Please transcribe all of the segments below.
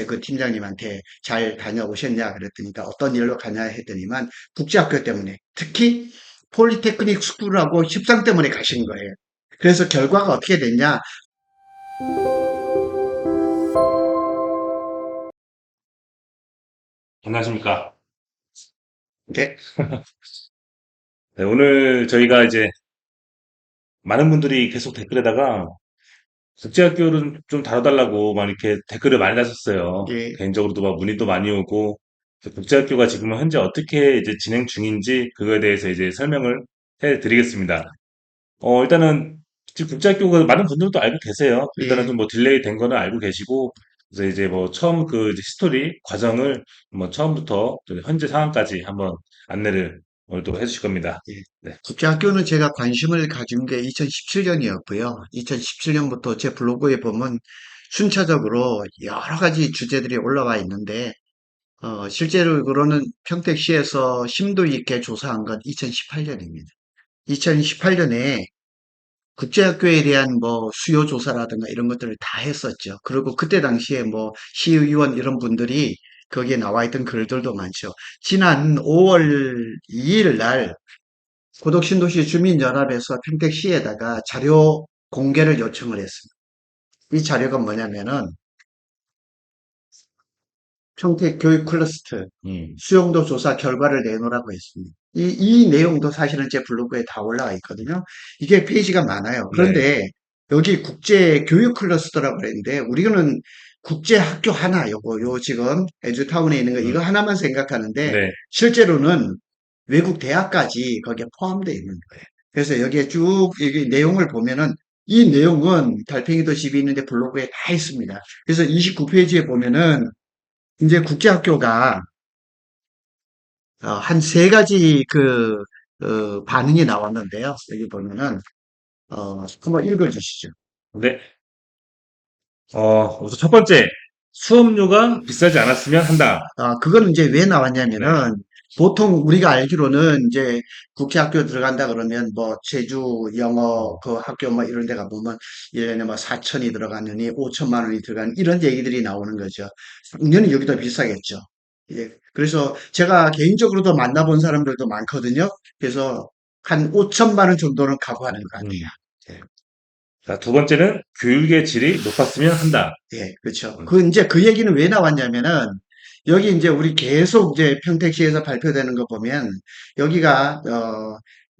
그 팀장님한테 잘 다녀오셨냐 그랬더니까 어떤 일로 가냐 했더니만 국제학교 때문에 특히 폴리테크닉 스쿨하고 협상 때문에 가신 거예요. 그래서 결과가 어떻게 됐냐? 안녕하십니까. 네, 네, 오늘 저희가 이제 많은 분들이 계속 댓글에다가 국제학교를 좀 다뤄달라고 막 이렇게 댓글을 많이 다셨어요. 예, 개인적으로도 막 문의도 많이 오고, 그래서 국제학교가 지금 현재 어떻게 이제 진행 중인지 그거에 대해서 이제 설명을 해 드리겠습니다. 일단은 지금 국제학교가 많은 분들도 알고 계세요. 일단은 좀 예, 뭐 딜레이 된 거는 알고 계시고, 그래서 이제 뭐 처음 그 이제 히스토리 과정을 뭐 처음부터 현재 상황까지 한번 안내를 오늘 또 해주실 겁니다. 예. 네. 국제학교는 제가 관심을 가진 게 2017년이었고요. 2017년부터 제 블로그에 보면 순차적으로 여러 가지 주제들이 올라와 있는데, 실제로는 평택시에서 심도 있게 조사한 건 2018년입니다. 2018년에 국제학교에 대한 뭐 수요 조사라든가 이런 것들을 다 했었죠. 그리고 그때 당시에 뭐 시의원 이런 분들이 거기에 나와 있던 글들도 많죠. 지난 5월 2일 날 고덕신도시 주민연합에서 평택시에다가 자료 공개를 요청을 했습니다. 이 자료가 뭐냐면은 평택 교육 클러스터 음, 수용도 조사 결과를 내놓으라고 했습니다. 이 내용도 사실은 제 블로그에 다 올라와 있거든요. 이게 페이지가 많아요. 네. 그런데 여기 국제 교육 클러스터라고 그랬는데 우리는 국제 학교 하나 요 지금 에듀타운에 있는 거 이거 음, 하나만 생각하는데 네. 실제로는 외국 대학까지 거기에 포함되어 있는 거예요. 그래서 여기에 쭉 이 내용을 보면은 이 내용은 달팽이도 집이 있는데 블로그에 다 있습니다. 그래서 29페이지에 보면은 이제 국제학교가 한 세 가지 반응이 나왔는데요. 여기 보면은 한번 읽어주시죠. 네. 우선 첫 번째, 수업료가 비싸지 않았으면 한다. 그거는 이제 왜 네. 나왔냐면은 보통 우리가 알기로는 이제 국제학교 들어간다 그러면 뭐 제주 영어 그 학교 뭐 이런 데 가보면 1년에 뭐 4천이 들어가느니 5천만 원이 들어가는 이런 얘기들이 나오는 거죠. 당연히 여기도 비싸겠죠. 예. 그래서 제가 개인적으로도 만나본 사람들도 많거든요. 그래서 한 5천만 원 정도는 각오하는 것 음. 같아요. 자, 두 번째는 교육의 질이 높았으면 한다. 예, 그렇죠. 음, 이제 그 얘기는 왜 나왔냐면은, 여기 이제 우리 계속 이제 평택시에서 발표되는 거 보면, 여기가,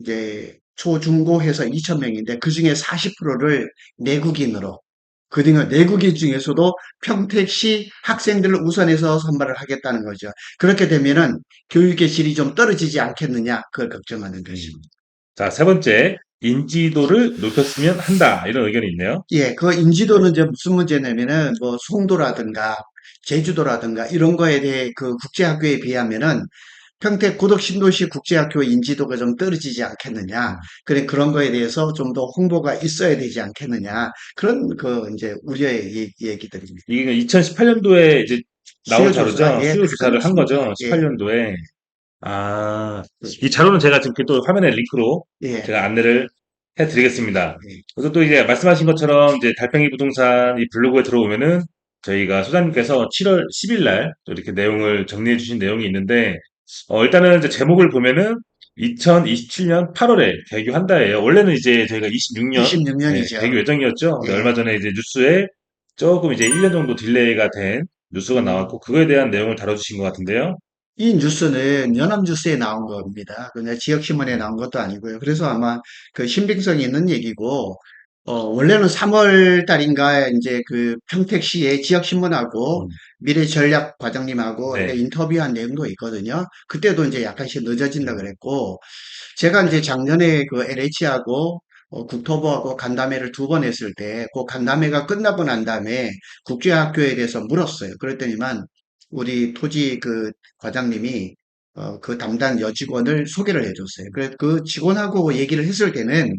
이제 초중고 해서 2,000명인데, 그 중에 40%를 내국인으로, 그 중에 내국인 중에서도 평택시 학생들을 우선해서 선발을 하겠다는 거죠. 그렇게 되면은 교육의 질이 좀 떨어지지 않겠느냐, 그걸 걱정하는 음. 것입니다. 자, 세 번째, 인지도를 높였으면 한다. 이런 의견이 있네요. 예, 그 네. 인지도는 이제 무슨 문제냐면은 뭐 송도라든가 제주도라든가 이런 거에 대해 그 국제학교에 비하면은 평택 고덕신도시 국제학교 인지도가 좀 떨어지지 않겠느냐. 음. 그래 그런 거에 대해서 좀 더 홍보가 있어야 되지 않겠느냐. 그런 그 이제 우려의 얘기들입니다. 이게 2018년도에 이제 나온 수요조사, 자료죠. 예, 수요 다 조사를 한 그렇습니다. 거죠. 예, 18년도에. 아, 이 자료는 제가 지금 또 화면에 링크로 예, 제가 안내를 해드리겠습니다. 예. 그래서 또 이제 말씀하신 것처럼 이제 달팽이 부동산 이 블로그에 들어오면은 저희가 소장님께서 7월 10일 날 또 이렇게 내용을 정리해 주신 내용이 있는데, 일단은 이제 제목을 보면은 2027년 8월에 개교한다예요. 원래는 이제 저희가 26년 26년이죠. 개교 예정이었죠. 근데 예. 얼마 전에 이제 뉴스에 조금 이제 1년 정도 딜레이가 된 뉴스가 음. 나왔고, 그거에 대한 내용을 다뤄주신 것 같은데요. 이 뉴스는 연합뉴스에 나온 겁니다. 그냥 지역신문에 나온 것도 아니고요. 그래서 아마 그 신빙성이 있는 얘기고, 원래는 3월 달인가 이제 그 평택시의 지역신문하고 음, 미래전략 과장님하고 이렇게 네. 인터뷰한 내용도 있거든요. 그때도 이제 약간씩 늦어진다 음, 그랬고, 제가 이제 작년에 그 LH하고 국토부하고 간담회를 두 번 했을 때, 그 간담회가 끝나고 난 다음에 국제학교에 대해서 물었어요. 그랬더니만 우리 토지 그 과장님이 그 담당 여직원을 소개를 해줬어요. 그래서 그 직원하고 얘기를 했을 때는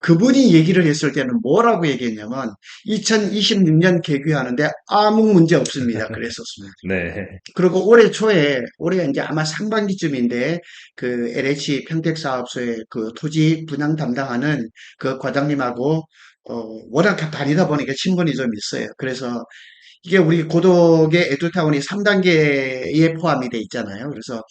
그분이 얘기를 했을 때는 뭐라고 얘기했냐면 2026년 개교하는데 아무 문제 없습니다. 그랬었습니다. 네. 그리고 올해 초에, 올해 이제 아마 상반기쯤인데, 그 LH 평택사업소의 그 토지 분양 담당하는 그 과장님하고, 워낙 다니다 보니까 친분이 좀 있어요. 그래서 이게 우리 고독의 에듀타운이 3단계에 포함이 돼 있잖아요. 그래서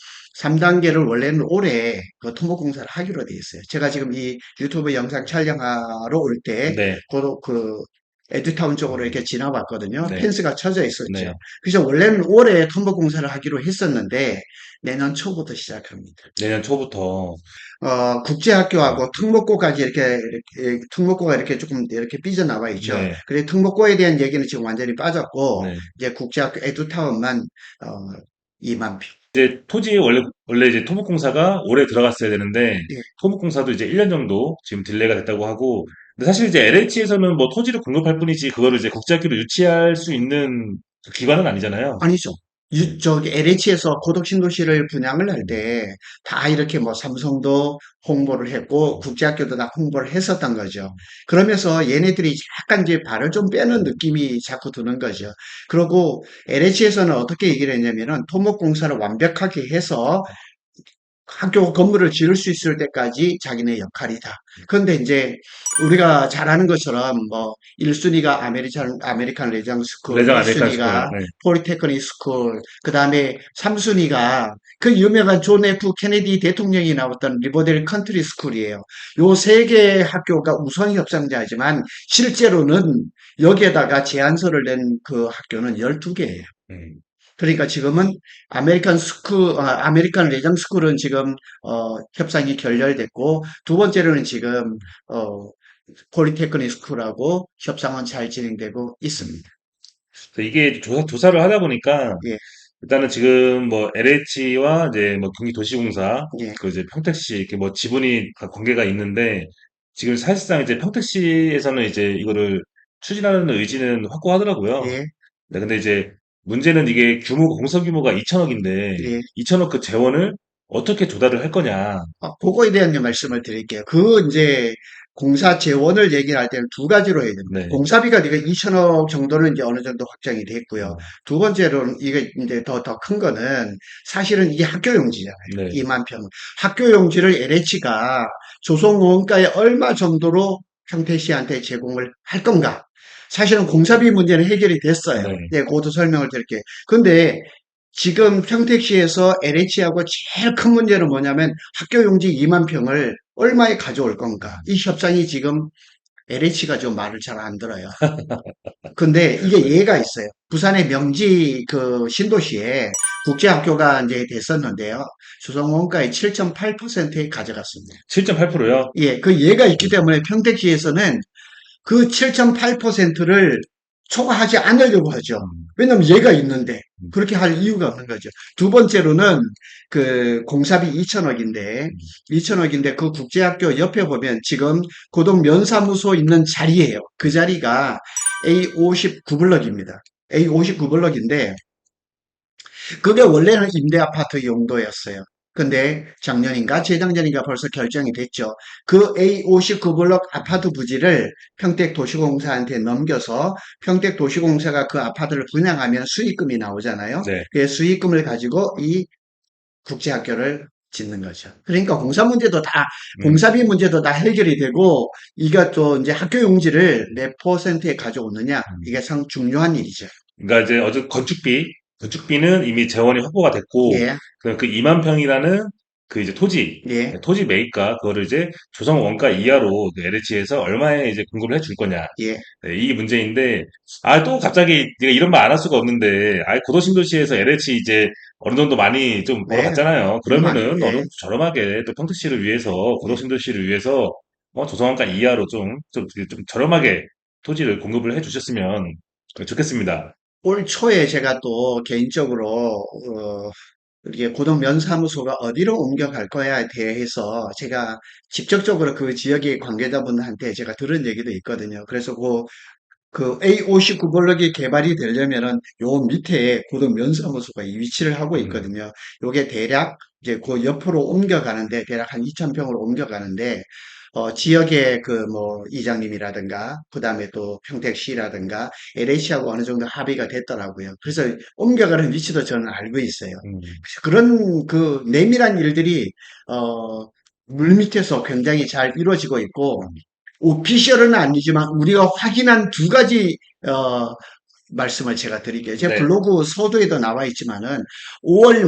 3단계를 원래는 올해 그 토목공사를 하기로 돼 있어요. 제가 지금 이 유튜브 영상 촬영하러 올 때 네. 고독 그 에듀타운 쪽으로 음, 이렇게 지나봤거든요. 네. 펜스가 쳐져 있었죠. 네. 그래서 원래는 올해 토목공사를 하기로 했었는데 내년 초부터 시작합니다. 내년 초부터. 네. 국제학교하고 특목고까지 특목고가 이렇게 조금 이렇게 삐져나와 있죠. 네. 그래, 특목고에 대한 얘기는 지금 완전히 빠졌고, 네. 이제 국제학교 에듀타운만, 2만 표. 이제 토지 원래 이제 토목공사가 올해 들어갔어야 되는데 예, 토목공사도 이제 1년 정도 지금 딜레이가 됐다고 하고 근데 사실 이제 LH에서는 뭐 토지를 공급할 뿐이지 그거를 이제 국제학교로 유치할 수 있는 그 기관은 아니잖아요. 아니죠. 저기 LH에서 고덕신도시를 분양을 할 음, 때 다 이렇게 뭐 삼성도 홍보를 했고 음, 국제학교도 다 홍보를 했었던 거죠. 그러면서 얘네들이 약간 이제 발을 좀 빼는 음, 느낌이 자꾸 드는 거죠. 그리고 LH에서는 어떻게 얘기를 했냐면은 토목공사를 완벽하게 해서 학교 건물을 지을 수 있을 때까지 자기네 역할이다. 그런데 이제 우리가 잘 아는 것처럼 뭐 1순위가 아메리칸 레장 스쿨, 레정 아메리칸 스쿨. 2순위가 네. 포리테크닉 스쿨, 그다음에 3순위가 그 유명한 존 F 케네디 대통령이 나왔던 리버델 컨트리 스쿨이에요. 요 세 개 학교가 우선 협상자지만 실제로는 여기에다가 제안서를 낸 그 학교는 12개예요. 음. 그러니까 지금은 아메리칸 레정 스쿨은 지금, 협상이 결렬됐고, 두 번째로는 지금, 어, 폴리테크닉 스쿨하고 협상은 잘 진행되고 있습니다. 그래서 이게 조사를 하다 보니까 예, 일단은 지금 뭐 LH와 이제 뭐 경기도시공사 예, 그 이제 평택시 이렇게 뭐 지분이 관계가 있는데 지금 사실상 이제 평택시에서는 이제 이거를 추진하는 의지는 확고하더라고요. 예, 네, 근데 이제 문제는 이게 공사 규모가 2천억인데 예. 2천억 그 재원을 어떻게 조달을 할 거냐. 그거에 대한 말씀을 드릴게요. 이제 공사 재원을 얘기를 할 때는 두 가지로 해야 됩니다. 네. 공사비가 이게 2천억 정도는 이제 어느 정도 확정이 됐고요. 음, 두 번째로는 이게 이제 더 큰 거는 사실은 이게 학교용지잖아요. 네. 2만 평. 학교용지를 LH가 조성원가에 얼마 정도로 평택시한테 제공을 할 건가? 사실은 공사비 문제는 해결이 됐어요. 네. 네, 그것도 설명을 드릴게요. 근데 지금 평택시에서 LH하고 제일 큰 문제는 뭐냐면 학교 용지 2만 평을 얼마에 가져올 건가? 이 협상이 지금 LH가 좀 말을 잘 안 들어요. 근데 이게 예가 있어요. 부산의 명지 그 신도시에 국제학교가 이제 됐었는데요. 수성원가의 7.8%에 가져갔습니다. 7.8%요? 예, 그 예가 있기 때문에 평택시에서는 그 7.8%를 초과하지 않으려고 하죠. 왜냐면 얘가 있는데 그렇게 할 이유가 없는 거죠. 두 번째로는 그 공사비 2천억인데 2천억인데 그 국제학교 옆에 보면 지금 고동 면사무소 있는 자리예요. 그 자리가 A59블럭입니다. A59블럭인데 그게 원래는 임대 아파트 용도였어요. 근데 작년인가 재작년인가 벌써 결정이 됐죠. 그 A59블럭 아파트 부지를 평택도시공사한테 넘겨서 평택도시공사가 그 아파트를 분양하면 수익금이 나오잖아요. 네. 그 수익금을 가지고 이 국제학교를 짓는 거죠. 그러니까 공사 문제도 다, 음. 공사비 문제도 다 해결이 되고, 이가 또 이제 학교 용지를 몇 퍼센트에 가져오느냐, 이게 상 중요한 일이죠. 그러니까 이제 건축비는 이미 재원이 확보가 됐고, 예, 그 2만 평이라는 그 이제 예, 토지 매입가, 그거를 이제 조성 원가 이하로 LH에서 얼마에 이제 공급을 해줄 거냐. 예. 네, 이 문제인데, 또 갑자기 네가 이런 말 안 할 수가 없는데, 고도신도시에서 LH 이제 어느 정도 많이 좀 네, 벌어갔잖아요. 그러면은 어느 예. 정도 저렴하게 또 평택시를 위해서, 예. 고도신도시를 위해서 조성원가 이하로 좀 저렴하게 토지를 공급을 해주셨으면 좋겠습니다. 올 초에 제가 또 개인적으로 이게 고등 면사무소가 어디로 옮겨갈 거야에 대해서 제가 직접적으로 그 지역의 관계자분한테 제가 들은 얘기도 있거든요. 그래서 그 A59블럭이 개발이 되려면은 요 밑에 고등 면사무소가 이 위치를 하고 음, 있거든요. 요게 대략 이제 그 옆으로 옮겨가는데 대략 한 2,000평으로 옮겨가는데 지역의 그 뭐 이장님이라든가 그다음에 또 평택시라든가 LH하고 어느 정도 합의가 됐더라고요. 그래서 옮겨가는 위치도 저는 알고 있어요. 음, 그래서 그런 그 내밀한 일들이 어 물밑에서 굉장히 잘 이루어지고 있고 음, 오피셜은 아니지만 우리가 확인한 두 가지 어, 말씀을 제가 드릴게요. 제 네, 블로그 서두에도 나와 있지만은 5월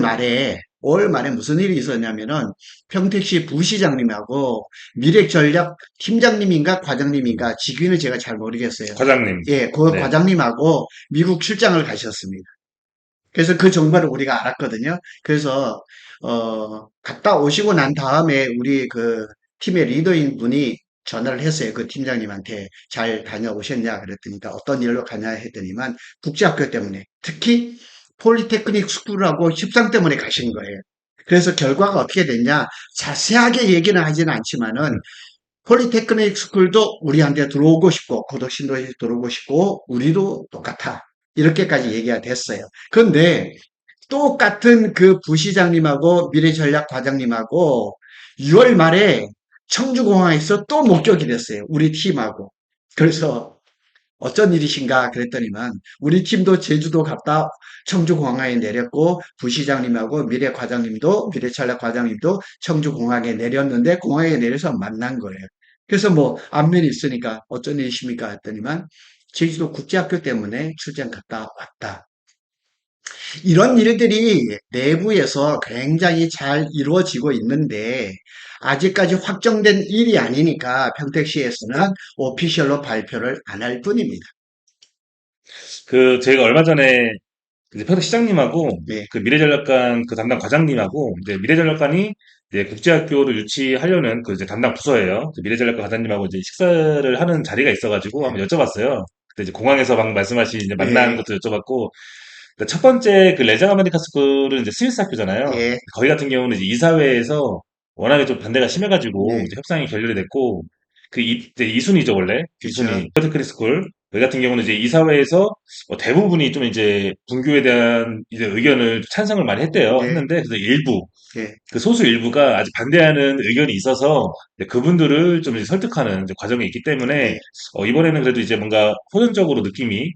말에 무슨 일이 있었냐면은 평택시 부시장님하고 미래전략 팀장님인가 과장님인가 직위는 제가 잘 모르겠어요. 과장님. 예, 그 네. 과장님하고 미국 출장을 가셨습니다. 그래서 그 정보를 우리가 알았거든요. 그래서 갔다 오시고 난 다음에 우리 그 팀의 리더인 분이 전화를 했어요. 그 팀장님한테 잘 다녀오셨냐 그랬더니까 어떤 일로 가냐 했더니만 국제학교 때문에 특히 폴리테크닉 스쿨하고 협상 때문에 가신 거예요. 그래서 결과가 어떻게 됐냐 자세하게 얘기는 하지는 않지만은 폴리테크닉 스쿨도 우리한테 들어오고 싶고 고덕신도에 들어오고 싶고 우리도 똑같아. 이렇게까지 얘기가 됐어요. 그런데 똑같은 그 부시장님하고 미래전략 과장님하고 6월 말에 청주공항에서 또 목격이 됐어요. 우리 팀하고. 그래서 어쩐 일이신가 그랬더니만 우리 팀도 제주도 갔다 청주공항에 내렸고 부시장님하고 미래전략 과장님도 청주공항에 내렸는데 공항에 내려서 만난 거예요. 그래서 뭐 안면이 있으니까 어쩐 일이십니까 했더니만 제주도 국제학교 때문에 출장 갔다 왔다. 이런 일들이 내부에서 굉장히 잘 이루어지고 있는데 아직까지 확정된 일이 아니니까 평택시에서는 오피셜로 발표를 안 할 뿐입니다. 저희가 얼마 전에 이제 평택 시장님하고 네, 그 미래전략관 그 담당 과장님하고 이제 미래전략관이 이제 국제학교를 유치하려는 그 이제 담당 부서예요. 미래전략관 과장님하고 이제 식사를 하는 자리가 있어가지고 한번 여쭤봤어요. 그때 이제 공항에서 방금 말씀하신 이제 만난 예, 것도 여쭤봤고, 근데 첫 번째 그 레장 아메리카 스쿨은 이제 스위스 학교잖아요. 예, 거기 같은 경우는 이제 이사회에서 워낙에 좀 반대가 심해가지고 네, 이제 협상이 결렬이 됐고, 이제 이순이죠 원래 그렇죠. 이순이 포테크리 스쿨. 여기 같은 경우는 이제 이사회에서 대부분이 좀 이제 분교에 대한 이제 의견을 찬성을 많이 했대요. 네, 했는데 그래서 일부 예, 그 소수 일부가 아직 반대하는 의견이 있어서 이제 그분들을 좀 이제 설득하는 이제 과정이 있기 때문에 예, 이번에는 그래도 이제 뭔가 호전적으로 느낌이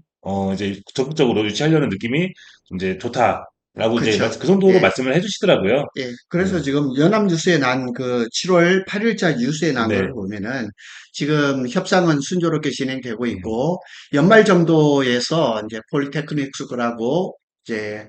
이제 적극적으로 유치하려는 느낌이 좀 이제 좋다라고 이제 그렇죠. 그 정도로 예, 말씀을 해주시더라고요. 예. 네, 그래서 지금 연합뉴스에 난 그 7월 8일자 뉴스에 난 네, 걸 보면은 지금 협상은 순조롭게 진행되고 음, 있고 연말 정도에서 이제 폴리테크닉 스쿨하고 이제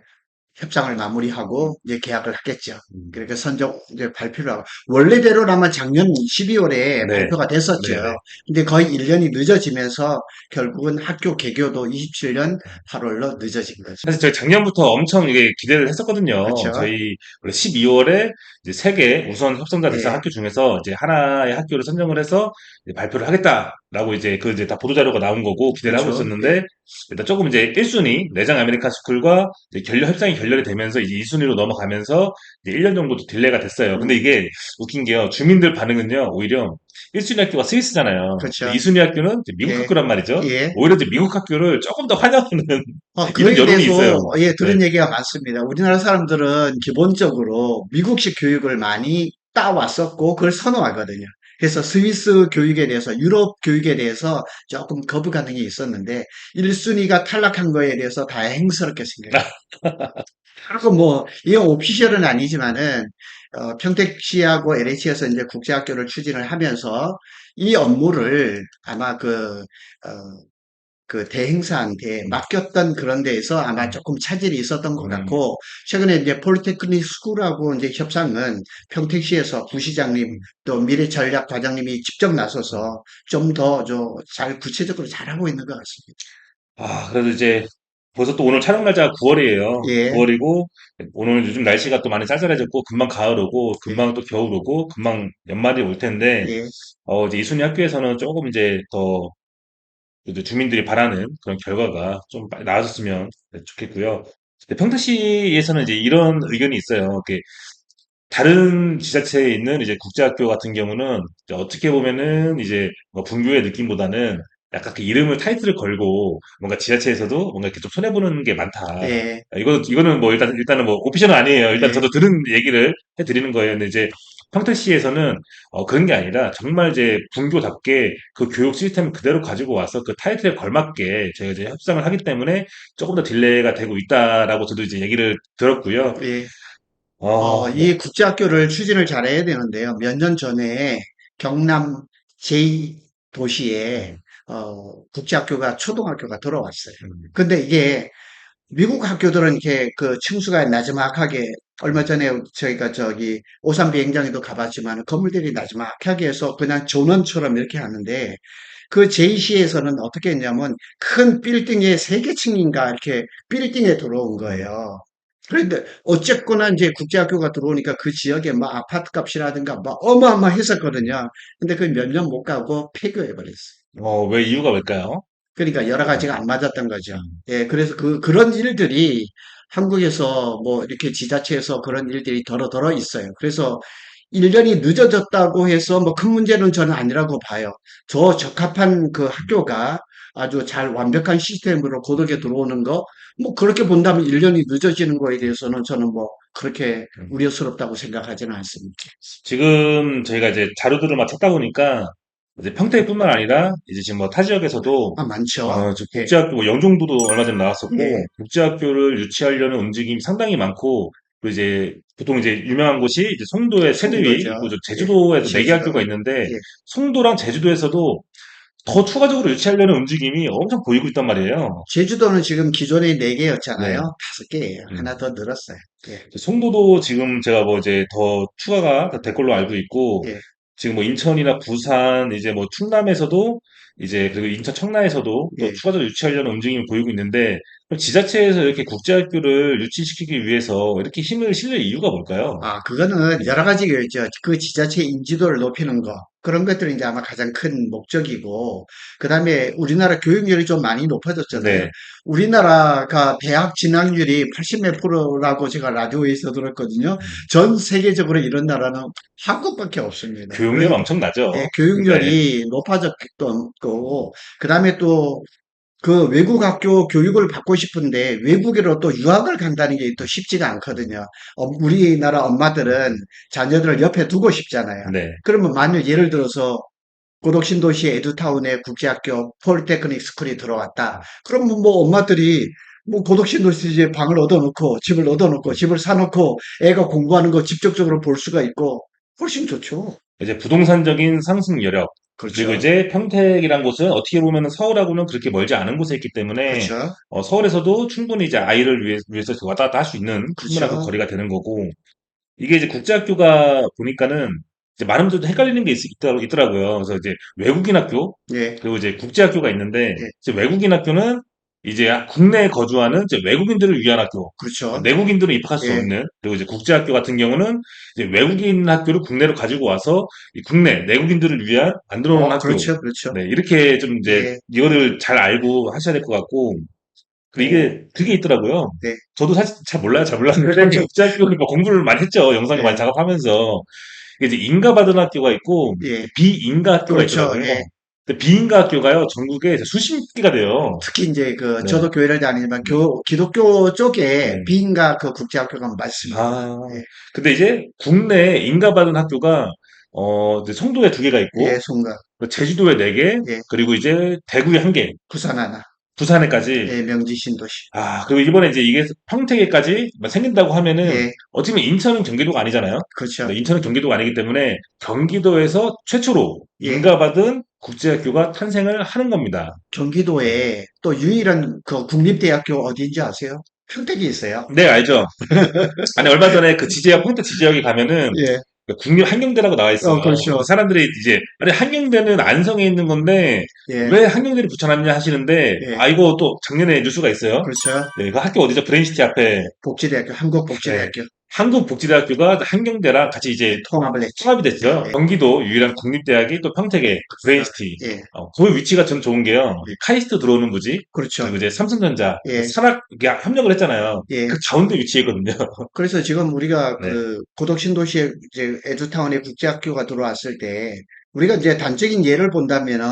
협상을 마무리하고 이제 계약을 하겠죠. 음, 그러니까 선적 이제 발표를 하고 원래대로라면 작년 12월에 네, 발표가 네, 네. 됐었죠. 근데 거의 1년이 늦어지면서 결국은 학교 개교도 27년 8월로 늦어진 거죠. 사실 저희 작년부터 엄청 이게 기대를 했었거든요. 그렇죠? 저희 원래 12월에 이제 세계 우선 협상자 대상 예, 학교 중에서 이제 하나의 학교를 선정을 해서 이제 발표를 하겠다라고 이제 그 이제 다 보도자료가 나온 거고 기대를 하고 그렇죠. 예, 있었는데 일단 조금 이제 1순위 내장 아메리칸 스쿨과 이제 협상이 결렬이 되면서 이제 2순위로 넘어가면서 이제 1년 정도 딜레이가 됐어요. 근데 음, 이게 웃긴 게요. 주민들 반응은요. 오히려 1순위 학교가 스위스잖아요. 근데 그렇죠. 2순위 학교는 이제 미국 예, 학교란 말이죠. 예. 오히려 이제 미국 학교를 조금 더 환영하는 이런 거기에 여론이 대해서 있어요. 예, 네. 들은 얘기가 많습니다. 우리나라 사람들은 기본적으로 미국식 교육을 많이 따왔었고 그걸 선호하거든요. 그래서 스위스 교육에 대해서 유럽 교육에 대해서 조금 거부감이 있었는데 1순위가 탈락한 거에 대해서 다행스럽게 생각해요. 그리고 뭐 이건 오피셜은 아니지만은 평택시하고 LH에서 이제 국제학교를 추진을 하면서 이 업무를 아마 그 대행사한테 음, 맡겼던 그런 데에서 아마 음, 조금 차질이 있었던 것 음. 같고, 최근에 이제 폴리테크닉 스쿨하고 이제 협상은 평택시에서 부시장님 음. 또 미래전략 과장님이 직접 음. 나서서 좀 더 잘 구체적으로 잘하고 있는 것 같습니다. 그래도 이제 벌써 또 오늘 촬영 날짜가 9월이에요. 예, 9월이고 오늘 요즘 날씨가 또 많이 쌀쌀해졌고 금방 가을 오고 예, 금방 또 겨울 오고 금방 연말이 올 텐데 예, 이제 이순희 학교에서는 조금 이제 더 그래도 주민들이 바라는 그런 결과가 좀 빨리 나아졌으면 좋겠고요. 근데 평택시에서는 이제 이런 의견이 있어요. 다른 지자체에 있는 이제 국제학교 같은 경우는 이제 어떻게 보면은 이제 뭐 분교의 느낌보다는 약간 그 이름을 타이틀을 걸고 뭔가 지자체에서도 뭔가 이렇게 좀 손해보는 게 많다. 예, 이거는 뭐 일단은 뭐 오피셜은 아니에요. 일단 예, 저도 들은 얘기를 해드리는 거예요. 근데 이제 평택시에서는 그런 게 아니라 정말 이제 분교답게 그 교육 시스템을 그대로 가지고 와서 그 타이틀에 걸맞게 저희가 이제 협상을 하기 때문에 조금 더 딜레이가 되고 있다라고 저도 이제 얘기를 들었고요. 예. 뭐, 이 국제학교를 추진을 잘해야 되는데요. 몇 년 전에 경남 제 도시에 음. 국제학교가 초등학교가 들어왔어요. 음. 근데 이게 미국 학교들은 이렇게 그 층수가 나지막하게 얼마 전에 저희가 저기 오산 비행장에도 가봤지만 건물들이 나지막하게 해서 그냥 전원처럼 이렇게 하는데 그 JC에서는 어떻게 했냐면 큰 빌딩에 세 개 층인가 이렇게 빌딩에 들어온 음. 거예요. 그런데 어쨌거나 이제 국제학교가 들어오니까 그 지역에 막 아파트 값이라든가 막 어마어마했었거든요. 근데 그 몇 년 못 가고 폐교해 버렸어요. 왜 이유가 뭘까요? 그러니까 여러 음. 가지가 안 맞았던 거죠. 음. 예, 그래서 그런 일들이 한국에서 뭐 이렇게 지자체에서 그런 일들이 더러 있어요. 그래서 1년이 늦어졌다고 해서 뭐 큰 문제는 저는 아니라고 봐요. 더 적합한 그 학교가 아주 잘 완벽한 시스템으로 고덕에 들어오는 거, 뭐 그렇게 본다면 1년이 늦어지는 거에 대해서는 저는 뭐 그렇게 음. 우려스럽다고 생각하지는 않습니다. 지금 저희가 이제 자료들을 막 찾다 보니까 이제 평택뿐만 아니라 이제 지금 뭐 타 지역에서도 아, 많죠. 저 예, 국제학교 뭐 영종도도 얼마 전에 예, 나왔었고 국제학교를 유치하려는 움직임이 상당히 많고 그리고 이제 보통 이제 유명한 곳이 이제 송도의 테드위 송도죠. 있고 저 예, 제주도에도 네 개 제주도. 학교가 있는데 예. 송도랑 제주도에서도 더 추가적으로 유치하려는 움직임이 엄청 보이고 있단 말이에요. 제주도는 지금 기존에 4개였잖아요. 네. 5개예요. 하나 음. 더 늘었어요. 예, 송도도 지금 제가 뭐 이제 더 추가가 될 걸로 알고 있고, 예, 지금 뭐 인천이나 부산, 이제 뭐 충남에서도 이제 그리고 인천 청라에서도 또 예. 추가적으로 유치하려는 움직임이 보이고 있는데, 그럼 지자체에서 이렇게 국제학교를 유치시키기 위해서 이렇게 힘을 실릴 이유가 뭘까요? 아, 그거는 네. 여러 가지가 있죠. 그 지자체 인지도를 높이는 거. 그런 것들이 이제 아마 가장 큰 목적이고, 그 다음에 우리나라 교육열이 좀 많이 높아졌잖아요. 네. 우리나라가 대학 진학률이 80 몇 프로라고 제가 라디오에서 들었거든요. 음. 전 세계적으로 이런 나라는 한국밖에 없습니다. 교육열 그러니까 엄청나죠? 예, 네. 교육열이 높아졌던 거고, 그 다음에 또 그 외국 학교 교육을 받고 싶은데 외국으로 또 유학을 간다는 게 또 쉽지가 않거든요. 우리나라 엄마들은 자녀들을 옆에 두고 싶잖아요. 네. 그러면 만약 예를 들어서 고덕신도시 에듀타운에 국제학교 폴테크닉 스쿨이 들어왔다. 그러면 뭐 엄마들이 뭐 고덕신도시에 방을 얻어놓고 집을 얻어놓고 집을 사놓고 애가 공부하는 거 직접적으로 볼 수가 있고 훨씬 좋죠. 이제 부동산적인 상승 여력, 그리고 그렇죠. 이제 평택이란 곳은 어떻게 보면 서울하고는 그렇게 멀지 않은 곳에 있기 때문에 그렇죠. 서울에서도 충분히 이제 아이를 위해서 왔다 갔다 할 수 있는 충분한 그 그렇죠. 거리가 되는 거고 이게 이제 국제학교가 보니까는 이제 많은 분들도 헷갈리는 게 있더라고요. 그래서 이제 외국인 학교 예, 그리고 이제 국제학교가 있는데 예, 이제 외국인 학교는 이제 국내에 거주하는 이제 외국인들을 위한 학교. 그렇죠. 내국인들은 입학할 수 예. 없는 그리고 이제 국제학교 같은 경우는 이제 외국인 학교를 국내로 가지고 와서 이 국내 내국인들을 위한 만들어 놓은 학교. 그렇죠, 그렇죠. 네, 이렇게 좀 이제 예, 이거를 잘 알고 하셔야 될 것 같고 그리고 뭐, 이게 그게 있더라고요. 네, 저도 사실 잘 몰라요. 잘 몰랐는데 국제학교 뭐 공부를 많이 했죠. 영상을 많이 예, 작업하면서 이게 이제 인가받은 학교가 있고 예, 비인가 학교가 그렇죠, 있더라고요. 예. 근데 비인가 학교가요. 전국에 수십 개가 돼요. 특히 이제 그, 네. 저도 교회를 다니지만 네. 기독교 쪽에 네. 비인가 그 국제학교가 많습니다. 아. 예, 근데 이제 국내에 인가받은 학교가 이제 송도에 두 개가 예, 있고 송가, 제주도에 네 개, 예, 그리고 이제 대구에 한 개, 부산 하나, 부산에까지 예, 명지 신도시, 그리고 이번에 이제 이게 평택에까지 생긴다고 하면은 예, 어찌 보면 인천은 경기도가 아니잖아요. 그렇죠, 근데 인천은 경기도가 아니기 때문에 경기도에서 최초로 예. 인가받은 국제학교가 탄생을 하는 겁니다. 경기도에 또 유일한 그 국립대학교 어디인지 아세요? 평택이 있어요. 네, 알죠. 아니, 얼마 전에 그 지제역, 평택 지제역에 가면은 예, 국립한경대라고 나와 있어요. 그렇죠, 사람들이 이제, 아니, 한경대는 안성에 있는 건데, 예, 왜 한경대를 붙여놨냐 하시는데, 예, 이거 또 작년에 뉴스가 있어요. 그렇죠. 네, 그 학교 어디죠? 브레인시티 앞에, 복지대학교, 네, 한국복지대학교, 한국복지대학교가 한경대랑 같이 이제 통합을 했죠. 통합이 됐죠. 예, 경기도 유일한 국립대학이 또 평택에 그 브레인시티. 예, 그 위치가 전 좋은 게요. 예, 카이스트 들어오는 부지, 그렇죠. 그리고 이제 삼성전자, 예, 산학, 이게 협력을 했잖아요. 예. 그 가운데 위치해 있거든요. 그래서 지금 우리가 네. 그 고덕신도시에 이제 에듀타운에 국제학교가 들어왔을 때 우리가 이제 단적인 예를 본다면은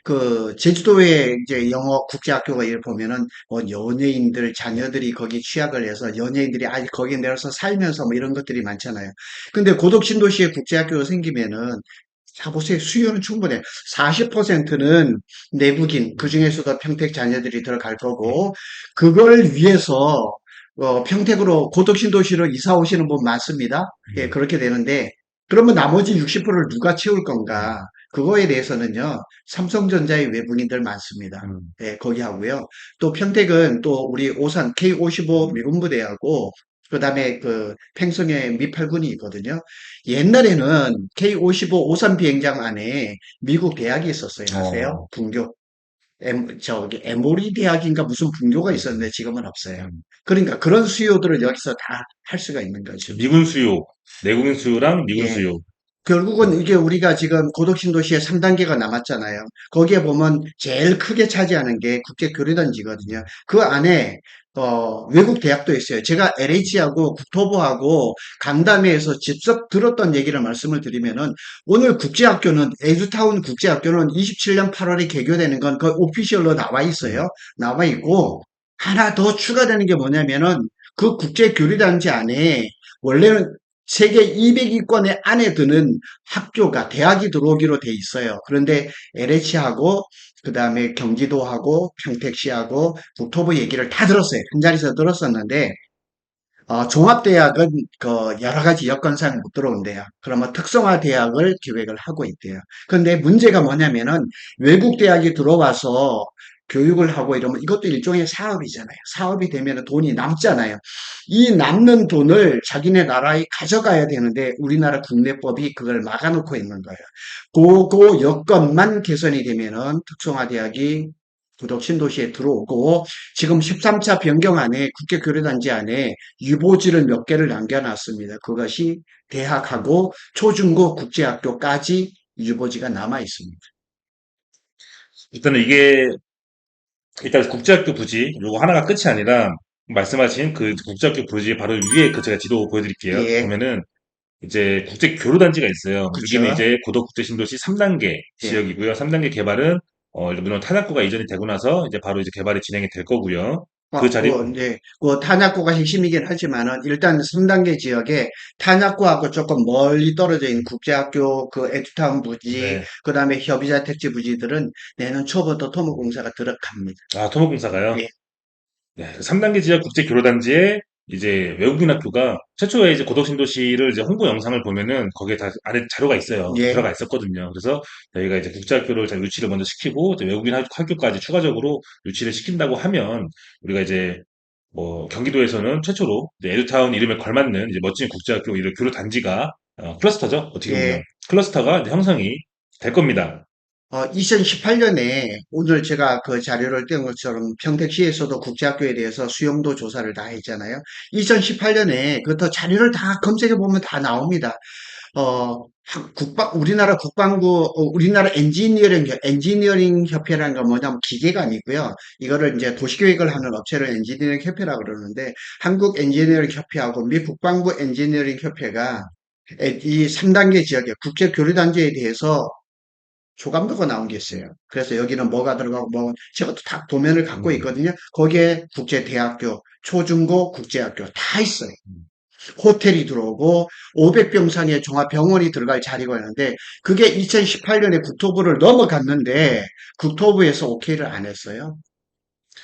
그 제주도에 이제 영어 국제학교가 예를 보면은 뭐 연예인들 자녀들이 거기 취학을 해서 연예인들이 아직 거기에 내려서 살면서 뭐 이런 것들이 많잖아요. 근데 고덕신도시에 국제학교가 생기면은 자 보세요. 수요는 충분해. 40%는 내국인, 그중에서도 평택 자녀들이 들어갈 거고, 그걸 위해서 평택으로 고덕신도시로 이사 오시는 분 많습니다. 예, 음. 그렇게 되는데, 그러면 나머지 60%를 누가 채울 건가? 그거에 대해서는요, 삼성전자의 외국인들 많습니다. 음. 예, 거기 하고요. 또 평택은 또 우리 오산 K55 미군부대하고 그다음에 그 팽성에 미8군이 있거든요. 옛날에는 K55 오산 비행장 안에 미국 대학이 있었어요. 아세요? 어. 분교. 저기 에모리 대학인가 무슨 분교가 있었는데 음. 지금은 없어요. 음. 그러니까 그런 수요들을 여기서 다 할 수가 있는 거죠. 미군 수요, 내국인 수요랑 미군 예. 수요. 결국은 음. 이게 우리가 지금 고덕신도시에 3단계가 남았잖아요. 거기에 보면 제일 크게 차지하는 게 국제교류단지거든요. 그 안에 외국 대학도 있어요. 제가 LH하고 국토부하고 간담회에서 직접 들었던 얘기를 말씀을 드리면은 오늘 국제학교는 에듀타운 국제학교는 27년 8월에 개교되는 건 그 오피셜로 나와 있어요. 음. 나와 있고 하나 더 추가되는 게 뭐냐면은 그 국제교류단지 안에 원래는 세계 200위권 안에 드는 학교가 대학이 들어오기로 돼 있어요. 그런데 LH하고 그다음에 경기도하고 평택시하고 국토부 얘기를 다 들었어요. 한 자리에서 들었었는데 종합대학은 그 여러 가지 여건상 못 들어온대요. 그러면 특성화 대학을 기획을 하고 있대요. 그런데 문제가 뭐냐면은 외국 대학이 들어와서 교육을 하고 이러면 이것도 일종의 사업이잖아요. 사업이 되면 돈이 남잖아요. 이 남는 돈을 자기네 나라에 가져가야 되는데 우리나라 국내법이 그걸 막아놓고 있는 거예요. 그 여건만 개선이 되면은 특성화 대학이 구덕 신도시에 들어오고 지금 13차 변경 안에 국제교류단지 안에 유보지를 몇 개를 남겨놨습니다. 그것이 대학하고 초중고 국제학교까지 유보지가 남아 있습니다. 일단은 이게 일단 국제학교 부지 요거 하나가 끝이 아니라 말씀하신 그 국제학교 부지 바로 위에 그 제가 지도 보여드릴게요. 예, 보면은 이제 국제 교류 단지가 있어요. 여기는 그렇죠. 이제 고도 국제 신도시 3단계 예, 지역이고요. 3단계 개발은 물론 탄약고가 이전이 되고 나서 이제 바로 이제 개발이 진행이 될 거고요. 그 자리 이제 그 탄약고가 핵심이긴 하지만은 일단 3단계 지역에 탄약고하고 조금 멀리 떨어져 있는 국제학교 그 에듀타운 부지, 네. 그다음에 협의자 택지 부지들은 내년 초부터 토목공사가 들어갑니다. 토목공사가요. 예, 네. 3단계 지역 국제 교류 단지에 이제 외국인 학교가 최초에 이제 고덕신도시를 이제 홍보 영상을 보면은 거기에 다 안에 자료가 있어요. 예. 들어가 있었거든요. 그래서 저희가 이제 국제학교를 잘 유치를 먼저 시키고 이제 외국인 학교까지 추가적으로 유치를 시킨다고 하면 우리가 이제 뭐 경기도에서는 최초로 이제 에듀타운 이름에 걸맞는 이제 멋진 국제학교 이런 교류 단지가 클러스터죠. 어떻게 보면 예. 클러스터가 이제 형성이 될 겁니다. 2018년에 오늘 제가 그 자료를 뗀 것처럼 평택시에서도 국제학교에 대해서 수용도 조사를 다 했잖아요. 2018년에 그 더 자료를 다 검색해 보면 다 나옵니다. 우리나라 국방부, 우리나라 엔지니어링 협회라는 건 뭐냐면 기계가 아니고요. 이거를 이제 도시계획을 하는 업체를 엔지니어링 협회라고 그러는데 한국 엔지니어링 협회하고 미 국방부 엔지니어링 협회가 이 3단계 지역의 국제교류단지에 대해서 조감도가 나온 게 있어요. 그래서 여기는 뭐가 들어가고 뭐 제가 다 도면을 갖고 음. 있거든요. 거기에 국제대학교, 초중고 국제학교 다 있어요. 음. 호텔이 들어오고 500병상의 종합병원이 들어갈 자리가 있는데 그게 2018년에 국토부를 넘어갔는데 국토부에서 오케이를 안 했어요.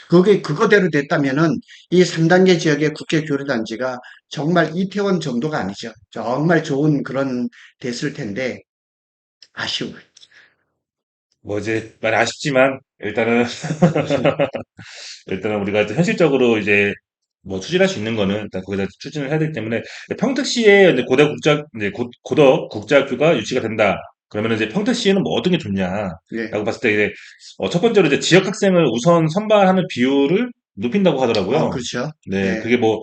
그게 그거대로 됐다면은 이 3단계 지역의 국제교류단지가 정말 이태원 정도가 아니죠. 정말 좋은 그런 됐을 텐데 아쉬워요. 뭐 이제 많이 아쉽지만 일단은 일단은 우리가 이제 현실적으로 이제 뭐 추진할 수 있는 거는 일단 거기다 추진을 해야 되기 때문에 평택시에 이제 고덕 국제학교가 유치가 된다. 그러면 이제 평택시에는 뭐 어떤 게 예. 좋냐라고 봤을 때 이제 첫 번째로 이제 지역 학생을 우선 선발하는 비율을 높인다고 하더라고요. 그렇죠. 네, 예. 그게 뭐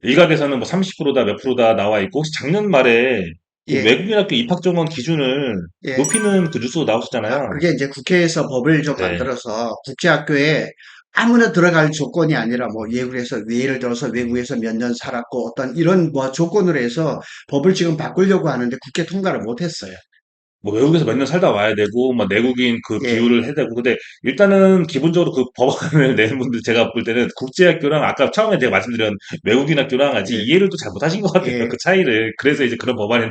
일각에서는 뭐 30%다 몇 프로다 나와 있고 혹시 작년 말에 그 예. 외국인 학교 입학 정원 기준을 예. 높이는 그 뉴스가 나왔었잖아요. 그게 이제 국회에서 법을 좀 네. 만들어서 국제학교에 아무나 들어갈 조건이 아니라 뭐 예를 들어서 외국에서 몇 년 살았고 어떤 이런 뭐 조건으로 해서 법을 지금 바꾸려고 하는데 국회 통과를 못 했어요. 뭐 외국에서 몇 년 살다 와야 되고, 막 내국인 그 예. 비율을 해야 되고, 근데 일단은 기본적으로 그 법안을 내는 분들 제가 볼 때는 국제학교랑 아까 처음에 제가 말씀드린 외국인 학교랑 아직 예. 이해를 또 잘 못하신 것 같아요. 예. 그 차이를. 그래서 이제 그런 법안이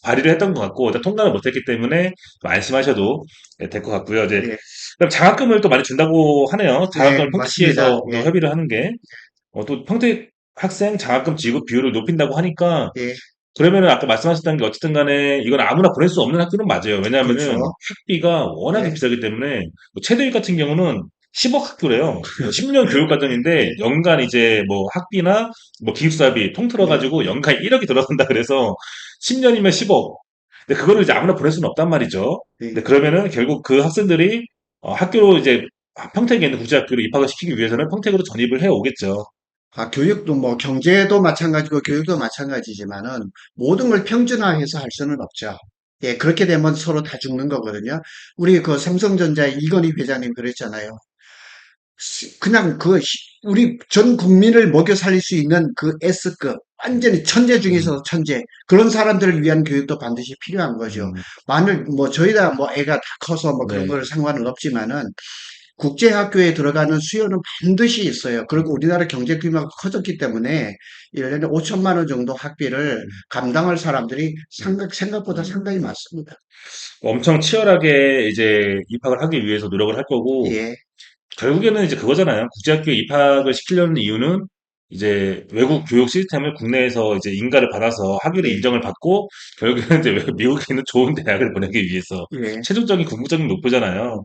발의를 했던 것 같고, 일단 통과를 못했기 때문에 좀 안심하셔도 될 것 같고요. 이제 예. 그다음 장학금을 또 많이 준다고 하네요. 네, 장학금을 맞습니다. 평택시에서 또 예. 협의를 하는 게, 또 평택 학생 장학금 지급 비율을 높인다고 하니까 예. 그러면은 아까 말씀하셨던 게 어쨌든 간에 이건 아무나 보낼 수 없는 학교는 맞아요. 왜냐하면은 그렇죠. 학비가 워낙에 예, 비싸기 때문에 뭐 최대위 같은 경우는 10억 학교래요. 10년 교육과정인데 예, 연간 이제 뭐 학비나 뭐 기숙사비 통틀어 예, 가지고 연간 1억이 들어간다 그래서 10년이면 10억. 근데 그거를 이제 아무나 보낼 수는 없단 말이죠. 근데 예. 그러면은 결국 그 학생들이 학교로 이제 평택에 있는 국제학교로 입학을 시키기 위해서는 평택으로 전입을 해 오겠죠. 교육도 뭐 경제도 마찬가지고 교육도 마찬가지지만은 모든 걸 평준화해서 할 수는 없죠. 예, 그렇게 되면 서로 다 죽는 거거든요. 우리 그 삼성전자 이건희 회장님 그랬잖아요. 그냥 우리 전 국민을 먹여 살릴 수 있는 그 S급, 완전히 천재 음, 중에서 천재. 그런 사람들을 위한 교육도 반드시 필요한 거죠. 음, 만일 뭐 저희 다 뭐 애가 다 커서 뭐 그런 네. 걸 상관은 없지만은 국제학교에 들어가는 수요는 반드시 있어요. 그리고 우리나라 경제 규모가 커졌기 때문에 1년에 5천만 원 정도 학비를 감당할 사람들이 생각보다 상당히 많습니다. 엄청 치열하게 이제 입학을 하기 위해서 노력을 할 거고, 예, 결국에는 이제 그거잖아요. 국제학교에 입학을 시키려는 이유는 이제 외국 교육 시스템을 국내에서 이제 인가를 받아서 학위를 예, 인정을 받고, 결국에는 이제 미국에 있는 좋은 대학을 보내기 위해서 예. 최종적인 궁극적인 목표잖아요.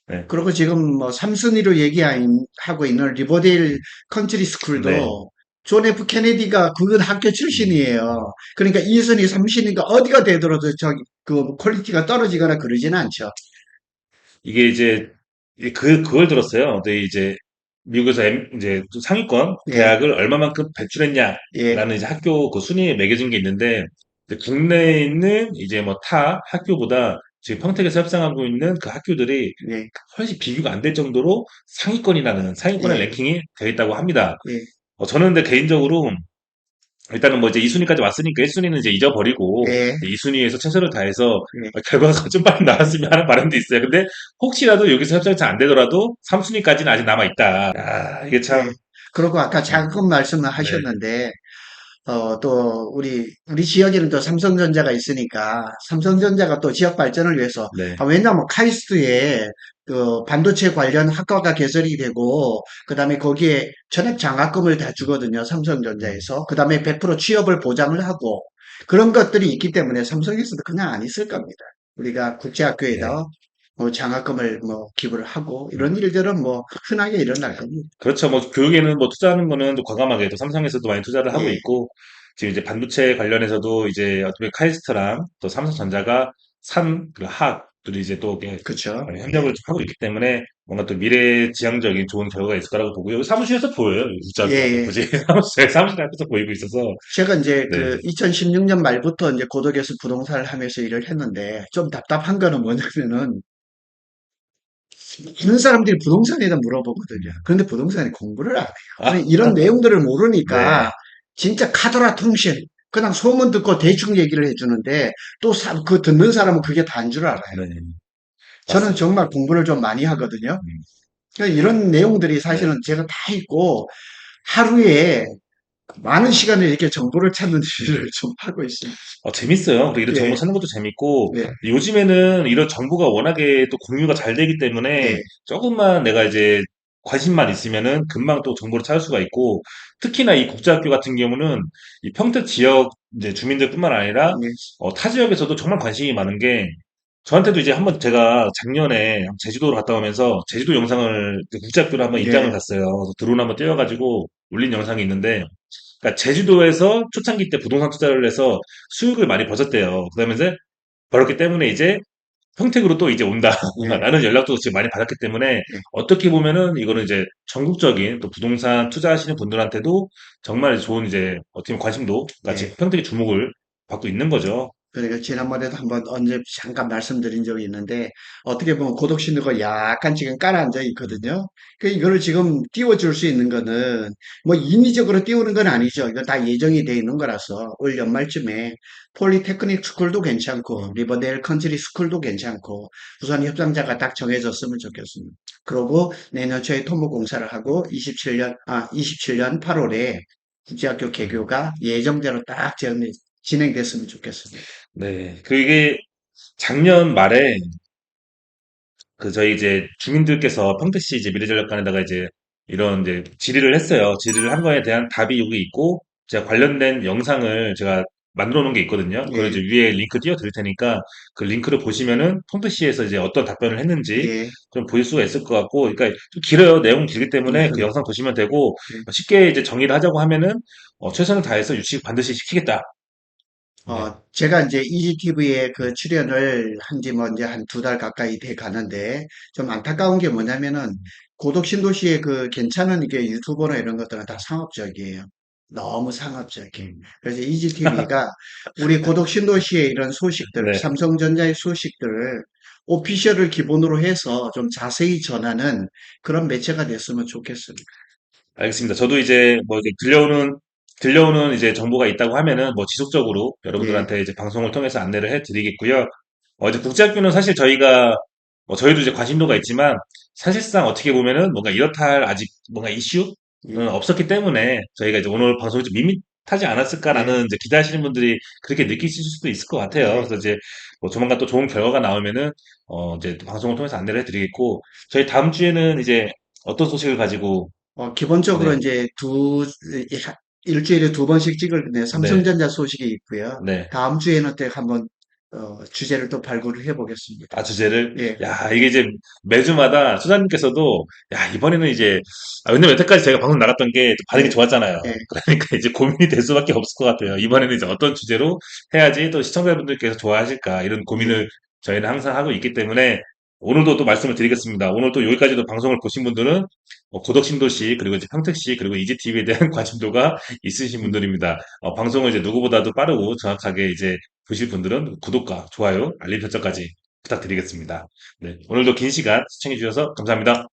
네. 그리고 지금 뭐 삼순위로 얘기하고 있는 리버데일 컨트리 네. 스쿨도 존 F 케네디가 그 학교 음. 출신이에요. 그러니까 이순위, 삼순위가 어디가 되더라도 저기 그 퀄리티가 떨어지거나 그러지는 않죠. 이게 이제 그걸 들었어요. 근데 이제 미국에서 이제 좀 상위권 예, 대학을 얼마만큼 예, 배출했냐라는 이제 학교 그 순위에 매겨진 게 있는데 이제 국내에 있는 이제 뭐 타 학교보다 지금 평택에서 협상하고 있는 그 학교들이 예, 훨씬 비교가 안 될 정도로 상위권의 예, 랭킹이 되어 있다고 합니다. 예, 저는 근데 개인적으로 일단은 뭐 이제 2순위까지 왔으니까 1순위는 이제 잊어버리고 예, 2순위에서 최선을 다해서 예, 결과가 좀 빨리 나왔으면 하는 바람도 있어요. 근데 혹시라도 여기서 협상이 잘 안 되더라도 3순위까지는 아직 남아 있다. 아, 이게 참 예. 그리고 아까 네. 잠깐 말씀을 네. 하셨는데, 또, 우리 지역에는 또 삼성전자가 있으니까, 삼성전자가 또 지역 발전을 위해서, 네. 왜냐하면 카이스트에 그 반도체 관련 학과가 개설이 되고, 그 다음에 거기에 전액 장학금을 다 주거든요, 음. 삼성전자에서. 그 다음에 100% 취업을 보장을 하고, 그런 것들이 있기 때문에 삼성에서도 그냥 안 있을 겁니다. 우리가 네. 국제학교에다 장학금을 뭐 기부를 하고, 음. 이런 일들은 뭐 흔하게 일어날 겁니다. 그렇죠. 뭐 교육에는 뭐 투자하는 거는 또 과감하게 또 삼성에서도 많이 투자를 하고 예, 있고 지금 이제 반도체 관련해서도 이제 어떻게 카이스트랑 또 삼성전자가 산 그 학들이 이제 또 이렇게 그쵸. 협력을 좀 하고 있기 때문에 뭔가 또 미래지향적인 좋은 결과가 있을 거라고 보고 여기 사무실에서 보여요. 예, 진짜 예. 굳이 사무실 앞에서 보이고 있어서 제가 이제 네. 그 2016년 말부터 이제 고덕에서 부동산을 하면서 일을 했는데 좀 답답한 거는 뭐냐면은 많은 사람들이 부동산에 대해 물어보거든요. 음. 그런데 부동산에 공부를 안 해요. 아, 그냥 이런 내용들을 모르니까 네. 진짜 카더라 통신 그냥 소문 듣고 대충 얘기를 해주는데 또 그 듣는 사람은 그게 다인 줄 알아요. 네. 저는 맞습니다. 정말 공부를 좀 많이 하거든요. 음. 그러니까 이런 내용들이 네. 사실은 제가 다 있고 하루에 많은 시간을 이렇게 정보를 찾는 일을 좀 하고 있습니다. 재밌어요. 그리고 이런 정보 예, 찾는 것도 재밌고, 예, 요즘에는 이런 정보가 워낙에 또 공유가 잘 되기 때문에, 예, 조금만 내가 이제 관심만 있으면은 금방 또 정보를 찾을 수가 있고, 특히나 이 국제학교 같은 경우는 이 평택 지역 이제 주민들뿐만 아니라, 예, 타 지역에서도 정말 관심이 많은 게, 저한테도 이제 한번 제가 작년에 제주도를 갔다 오면서 제주도 영상을 이제 국제학교로 한번 입장을 예, 갔어요. 그래서 드론 한번 띄워가지고 올린 영상이 있는데, 그러니까 제주도에서 초창기 때 부동산 투자를 해서 수익을 많이 버셨대요. 그다음에 이제 벌었기 때문에 이제 평택으로 또 이제 온다. 예, 라는 연락도 지금 많이 받았기 때문에 예, 어떻게 보면은 이거는 이제 전국적인 또 부동산 투자하시는 분들한테도 정말 좋은 이제 어떻게 보면 관심도, 그러니까 예. 지금 평택의 주목을 받고 있는 거죠. 그러니까 지난번에도 한번 언제 잠깐 말씀드린 적이 있는데 어떻게 보면 고독 신호가 약간 지금 깔아앉아 있거든요. 그 이거를 지금 띄워줄 수 있는 거는 뭐 인위적으로 띄우는 건 아니죠. 이거 다 예정이 돼 있는 거라서 올 연말쯤에 폴리테크닉 스쿨도 괜찮고 리버데일 컨트리 스쿨도 괜찮고 우선 협상자가 딱 정해졌으면 좋겠습니다. 그러고 내년 초에 토목 공사를 하고 27년 8월에 국제학교 개교가 예정대로 딱 진행됐으면 좋겠습니다. 네. 그게 작년 말에 그 저희 이제 주민들께서 평택시 이제 미래전략관에다가 이제 이런 이제 질의를 했어요. 질의를 한 거에 대한 답이 여기 있고 제가 관련된 영상을 제가 만들어 놓은 게 있거든요. 그걸 이제 예, 위에 링크 띄워 드릴 테니까 그 링크를 보시면은 홈페이지에서 이제 어떤 답변을 했는지 예, 좀 보실 수가 있을 것 같고, 그러니까 좀 길어요. 내용 길기 때문에 그 영상 보시면 되고, 예. 쉽게 이제 정리를 하자고 하면은 최선을 다해서 유치 반드시 시키겠다. 네. 제가 이제 EGTV에 그 출연을 한 지 뭐 이제 한 두 달 가까이 돼 가는데 좀 안타까운 게 뭐냐면은 고독 신도시의 그 괜찮은 이게 유튜버나 이런 것들은 다 상업적이에요. 너무 상업적이에요. 음. 그래서 EGTV가 우리 고독 신도시의 이런 소식들, 네. 삼성전자의 소식들을 오피셜을 기본으로 해서 좀 자세히 전하는 그런 매체가 됐으면 좋겠습니다. 알겠습니다. 저도 이제 뭐 이제 들려오는 이제 정보가 있다고 하면은 뭐 지속적으로 예, 여러분들한테 이제 방송을 통해서 안내를 해 드리겠고요. 이제 국제학교는 사실 저희가 저희도 이제 관심도가 있지만 사실상 어떻게 보면은 뭔가 이렇다 할 아직 뭔가 이슈는 예, 없었기 때문에 저희가 이제 오늘 방송이 좀 밋밋하지 예, 않았을까라는 이제 기대하시는 분들이 그렇게 느끼실 수도 있을 것 같아요. 예. 그래서 이제 뭐 조만간 또 좋은 결과가 나오면은 이제 또 방송을 통해서 안내를 해드리겠고, 저희 다음 주에는 이제 어떤 소식을 가지고. 기본적으로 네, 이제 일주일에 두 번씩 찍을 건데 네, 삼성전자 소식이 있고요. 네. 다음 주에는 또 한번 주제를 또 발굴을 해보겠습니다. 아, 주제를? 예, 야, 이게 이제 매주마다 수사님께서도, 야, 이번에는 이제, 왜냐면 여태까지 저희가 방송 나갔던 게 반응이 예, 좋았잖아요. 예, 그러니까 이제 고민이 될 수밖에 없을 것 같아요. 이번에는 이제 어떤 주제로 해야지 또 시청자분들께서 좋아하실까, 이런 예. 고민을 저희는 항상 하고 있기 때문에, 오늘도 또 말씀을 드리겠습니다. 오늘 또 여기까지도 방송을 보신 분들은, 고덕신도시, 그리고 이제 평택시, 그리고 이지TV에 대한 관심도가 있으신 분들입니다. 방송을 이제 누구보다도 빠르고 정확하게 이제 보실 분들은 구독과 좋아요, 알림 설정까지 부탁드리겠습니다. 네, 오늘도 긴 시간 시청해 주셔서 감사합니다.